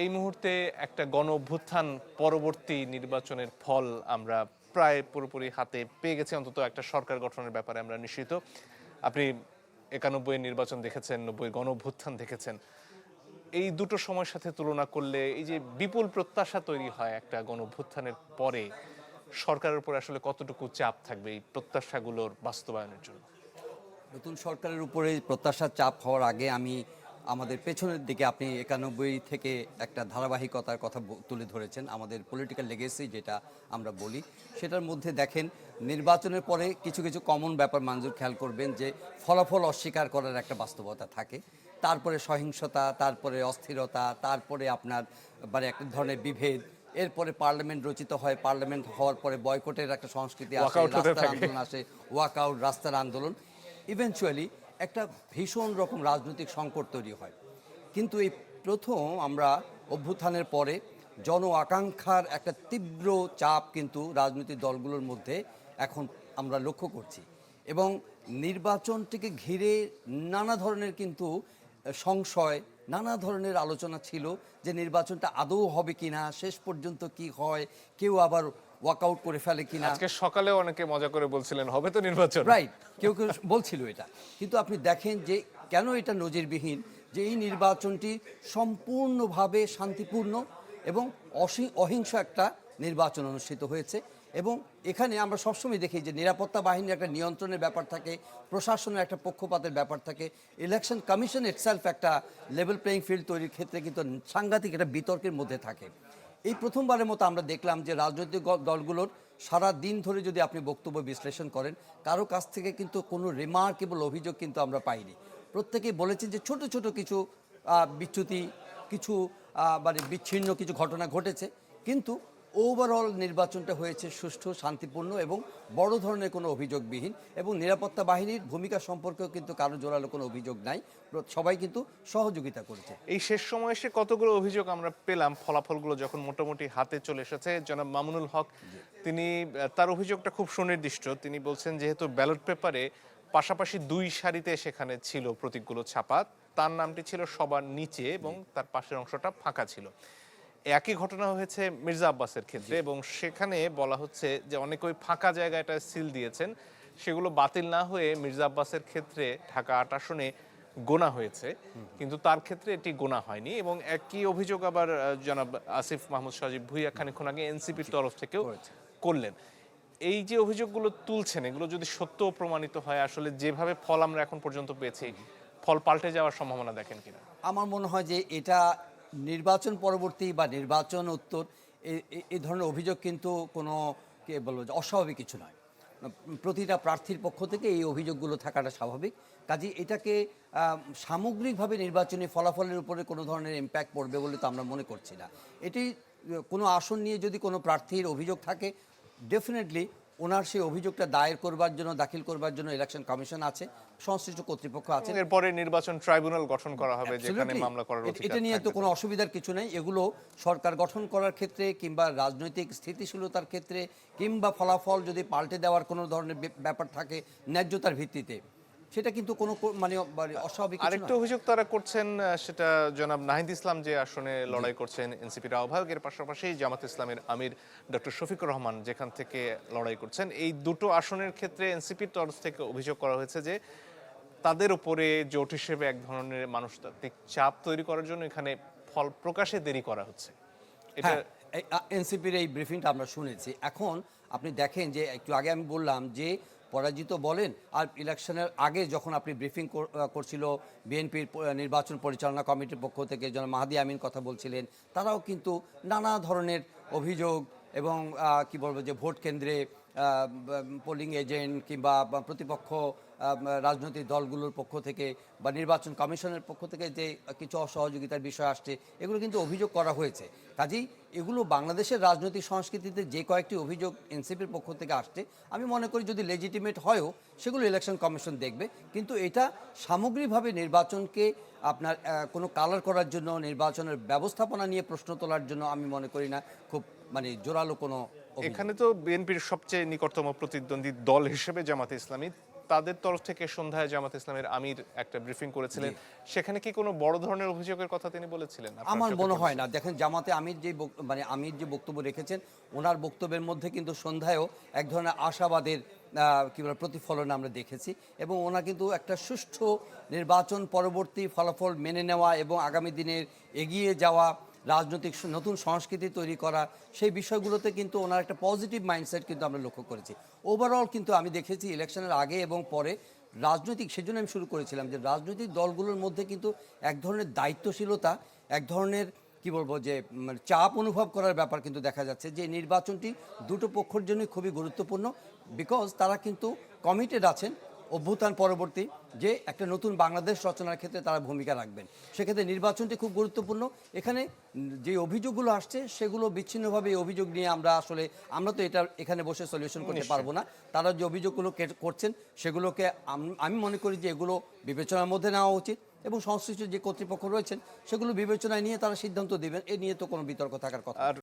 এই মুহূর্তে একটা গণ অভ্যুত্থান পরবর্তী নির্বাচনের ফল আমরা প্রায় পুরোপুরি হাতে পেয়ে গেছি, অন্তত একটা সরকার গঠনের ব্যাপারে আমরা নিশ্চিত। আপনি 91 নির্বাচন দেখেছেন, 90 গণ অভ্যুত্থান দেখেছেন। এই দুটো সময়ের সাথে তুলনা করলে এই যে বিপুল প্রত্যাশা তৈরি হয় একটা গণ অভ্যুত্থানের পরে, সরকারের উপর আসলে কতটুকু চাপ থাকবে এই প্রত্যাশাগুলোর বাস্তবায়নের জন্য? নতুন সরকারের উপরে প্রত্যাশার চাপ হওয়ার আগে আমি আমাদের পেছনের দিকে আপনি 91 থেকে একটা ধারাবাহিকতার কথা তুলে ধরেছেন, আমাদের পলিটিক্যাল লেগেসি যেটা আমরা বলি, সেটার মধ্যে দেখেন নির্বাচনের পরে কিছু কিছু কমন ব্যাপার মঞ্জুর খেয়াল করবেন যে ফলাফল অস্বীকার করার একটা বাস্তবতা থাকে, তারপরে সহিংসতা, তারপরে অস্থিরতা, তারপরে আপনার মানে একটা ধরনের বিভেদ, এরপরে পার্লামেন্ট রচিত হয়, পার্লামেন্ট হওয়ার পরে বয়কটের একটা সংস্কৃতি আসে, ওয়াকআউট হতে রাস্তার থাকে। আন্দোলন আসে, ওয়াকআউট, রাস্তার আন্দোলন, ইভেনচুয়ালি একটা ভীষণ রকম রাজনৈতিক সংকট তৈরি হয়। কিন্তু এই প্রথম আমরা অভ্যুত্থানের পরে জন আকাঙ্ক্ষার একটা তীব্র চাপ কিন্তু রাজনৈতিক দলগুলোর মধ্যে এখন আমরা লক্ষ্য করছি, এবং নির্বাচনটিকে ঘিরে নানা ধরনের কিন্তু সংশয়, নানা ধরনের আলোচনা ছিল যে নির্বাচনটা আদৌ হবে কিনা, শেষ পর্যন্ত কি হয়, কেউ আবার ওয়াকআউট করে ফেলে কিনা। আজকে সকালে অনেকে মজা করে বলছিলেন হবে তো নির্বাচন। রাইট, কেউ কেউ বলছিল এটা, কিন্তু আপনি দেখেন যে কেন এটা নজিরবিহীন, যে এই নির্বাচনটি সম্পূর্ণভাবে শান্তিপূর্ণ এবং অহিংস একটা নির্বাচন অনুষ্ঠিত হয়েছে। এবং এখানে আমরা সবসময় দেখি যে নিরাপত্তা বাহিনীর একটা নিয়ন্ত্রণের ব্যাপার থাকে, প্রশাসনের একটা পক্ষপাতের ব্যাপার থাকে, ইলেকশন কমিশন ইটসেলফ একটা লেভেল প্লেয়িং ফিল্ড তৈরির ক্ষেত্রে কিন্তু সাংঘাতিক একটা বিতর্কের মধ্যে থাকে। এই প্রথমবারের মতো আমরা দেখলাম যে রাজনৈতিক দলগুলোর সারা দিন ধরে যদি আপনি বক্তব্য বিশ্লেষণ করেন, কারো কাছ থেকে কিন্তু কোনো রিমার্কেবল অভিযোগ কিন্তু আমরা পাইনি। প্রত্যেকেই বলেছেন যে ছোট ছোট কিছু বিচ্যুতি, কিছু মানে বিচ্ছিন্ন কিছু ঘটনা ঘটেছে, কিন্তু ওভারঅল নির্বাচনটা হয়েছে সুষ্ঠু, শান্তিপূর্ণ এবং বড় ধরনের কোনো অভিযোগবিহীন, এবং নিরাপত্তা বাহিনীর ভূমিকা সম্পর্কেও কিন্তু কারো জোরালো কোনো অভিযোগ নাই, সবাই কিন্তু সহযোগিতা করেছে। এই শেষ সময়ে এসে কতগুলো অভিযোগ আমরা পেলাম, ফলাফলগুলো যখন মোটামুটি হাতে চলে এসেছে। জনাব মামুনুল হক, তিনি তার অভিযোগটা খুব সুনির্দিষ্ট। তিনি বলছেন যেহেতু ব্যালট পেপারে পাশাপাশি দুই সারিতে সেখানে ছিল প্রতীকগুলো ছাপা, তার নামটি ছিল সবার নিচে এবং তার পাশের অংশটা ফাঁকা ছিল। একই ঘটনা হয়েছে মির্জা আব্বাসের ক্ষেত্রে, এবং সেখানে বলা হচ্ছে যে অনেকে ওই ফাঁকা জায়গাটা সিল দিয়েছেন, সেগুলো বাতিল না হয়ে মির্জা আব্বাসের ক্ষেত্রে ঢাকা ৮ আসনে গোনা হয়েছে, কিন্তু তার ক্ষেত্রে এটি গোনা হয়নি। এবং একই অভিযোগ আবার জনাব আসিফ মাহমুদ সজীব ভুঁইয়া খানিকক্ষণ আগে এনসিপির তরফ থেকেও করলেন। এই যে অভিযোগগুলো তুলছেন, এগুলো যদি সত্য প্রমাণিত হয়, আসলে যেভাবে ফল আমরা এখন পর্যন্ত পেয়েছি, ফল পাল্টে যাওয়ার সম্ভাবনা দেখেন কিনা? আমার মনে হয় যে এটা নির্বাচন পরবর্তী বা নির্বাচন উত্তর এই ধরনের অভিযোগ কিন্তু কোনো কে বলবো যে অস্বাভাবিক কিছু নয়। প্রতিটা প্রার্থীর পক্ষ থেকে এই অভিযোগগুলো থাকাটা স্বাভাবিক। কাজেই এটাকে সামগ্রিকভাবে নির্বাচনী ফলাফলের উপরে কোনো ধরনের ইম্প্যাক্ট পড়বে বলে তো আমরা মনে করছি না। এটি কোনো আসন নিয়ে যদি কোনো প্রার্থীর অভিযোগ থাকে, ডেফিনেটলি ওনার সেই অভিযোগটা দায়ের করবার জন্য, দাখিল করবার জন্য ইলেকশন কমিশন আছে, সংশ্লিষ্ট কর্তৃপক্ষ আছে। এরপরে নির্বাচন ট্রাইব্যুনাল গঠন করা হবে যেখানে মামলা করার অধিকার এটা নিয়ে তো থাকবে। কোনো অসুবিধার কিছু নেই। এগুলো সরকার গঠন করার ক্ষেত্রে কিংবা রাজনৈতিক স্থিতিশীলতার ক্ষেত্রে কিংবা ফলাফল যদি পাল্টে দেওয়ার কোনো ধরনের ব্যাপার থাকে ন্যায্যতার ভিত্তিতে, সেটা কিন্তু কোনো মানে অস্বাভাবিক কিছু আরেকটা নয়। অভিযোগ তারা করছেন, সেটা জনাব নাহিদ ইসলাম যে আসনে লড়াই করছেন এনসিপির আহ্বায়কের পাশাপাশি জামাত ইসলামের আমির ডক্টর শফিকুর রহমান যেখান থেকে লড়াই করছেন, এই দুটো আসনের ক্ষেত্রে এনসিপির তরফ থেকে অভিযোগ করা হয়েছে যে তাদের উপরে জোট হিসেবে এক ধরনের মানুষতান্ত্রিক চাপ তৈরি করার জন্য এখানে ফল প্রকাশে দেরি করা হচ্ছে। এটা হ্যাঁ, এনসিপির এই ব্রিফিংটা আমরা শুনেছি। এখন আপনি দেখেন যে একটু আগে আমি বললাম যে পরাজিত বলেন, আর ইলেকশনের আগে যখন আপনি ব্রিফিং করছিল বিএনপির নির্বাচন পরিচালনা কমিটির পক্ষ থেকে জনাব মাহাদি আমিন কথা বলছিলেন, তারাও কিন্তু নানা ধরনের অভিযোগ এবং কি বলবো যে ভোট কেন্দ্রে পোলিং এজেন্ট কিংবা প্রতিপক্ষ রাজনৈতিক দলগুলোর পক্ষ থেকে বা নির্বাচন কমিশনের পক্ষ থেকে যে কিছু অসহযোগিতার বিষয় আসছে, এগুলো কিন্তু অভিযোগ করা হয়েছে। কাজেই এগুলো বাংলাদেশের রাজনৈতিক সংস্কৃতিতে যে কয়েকটি অভিযোগ এনসিপির পক্ষ থেকে আসছে, আমি মনে করি যদি লেজিটিমেট হয়ও সেগুলো ইলেকশন কমিশন দেখবে, কিন্তু এটা সামগ্রিকভাবে নির্বাচনকে আপনার কোনো কালার করার জন্য, নির্বাচনের ব্যবস্থাপনা নিয়ে প্রশ্ন তোলার জন্য আমি মনে করি না খুব মানে জোরালো কোনো অভিযোগ। এখানে তো বিএনপির সবচেয়ে নিকটতম প্রতিদ্বন্দ্বী দল হিসেবে জামাতে ইসলামী, তাদের তরফ থেকে সন্ধ্যায় জামাত ইসলামের আমির একটা ব্রিফিং করেছিলেন, সেখানে কি কোনো বড় ধরনের অভিযোগের কথা তিনি বলেছিলেন? আপনার আমার চোখে মনে পড়েছে? হয় না। দেখেন জামাতে আমির মানে আমির যে বক্তব্য রেখেছেন, ওনার বক্তব্যের মধ্যে কিন্তু সন্ধ্যায়ও এক ধরনের আশাবাদের কি বলে প্রতিফলন আমরা দেখেছি, এবং ওনা কিন্তু একটা সুষ্ঠু নির্বাচন পরবর্তী ফলাফল মেনে নেওয়া এবং আগামী দিনের এগিয়ে যাওয়া, রাজনৈতিক নতুন সংস্কৃতি তৈরি করা, সেই বিষয়গুলোতে কিন্তু ওনার একটা পজিটিভ মাইন্ডসেট কিন্তু আমরা লক্ষ্য করেছি। ওভারঅল কিন্তু আমি দেখেছি ইলেকশনের আগে এবং পরে রাজনৈতিক, সেজন্য আমি শুরু করেছিলাম যে রাজনৈতিক দলগুলোর মধ্যে কিন্তু এক ধরনের দায়িত্বশীলতা, এক ধরনের কি বলবো যে মানে চাপ অনুভব করার ব্যাপার কিন্তু দেখা যাচ্ছে, যে নির্বাচনটি দুটো পক্ষের জন্যই খুবই গুরুত্বপূর্ণ, বিকজ তারা কিন্তু কমিটেড আছেন অভ্যুত্থান পরবর্তী যে একটা নতুন বাংলাদেশ রচনার ক্ষেত্রে তারা ভূমিকা রাখবেন। সেক্ষেত্রে নির্বাচনটি খুব গুরুত্বপূর্ণ। এখানে যে অভিযোগগুলো আসছে সেগুলো বিচ্ছিন্নভাবে এই অভিযোগ নিয়ে আমরা তো এটা এখানে বসে সলিউশন করতে পারবো না। তারা যে অভিযোগগুলো করছেন সেগুলোকে আমি মনে করি যে এগুলো বিবেচনার মধ্যে নেওয়া উচিত, এবং সংশ্লিষ্ট যে কর্তৃপক্ষ রয়েছেন সেগুলো বিবেচনায় নিয়ে তারা সিদ্ধান্ত দেবেন। এ নিয়ে তো কোনো বিতর্ক থাকার কথা না। আর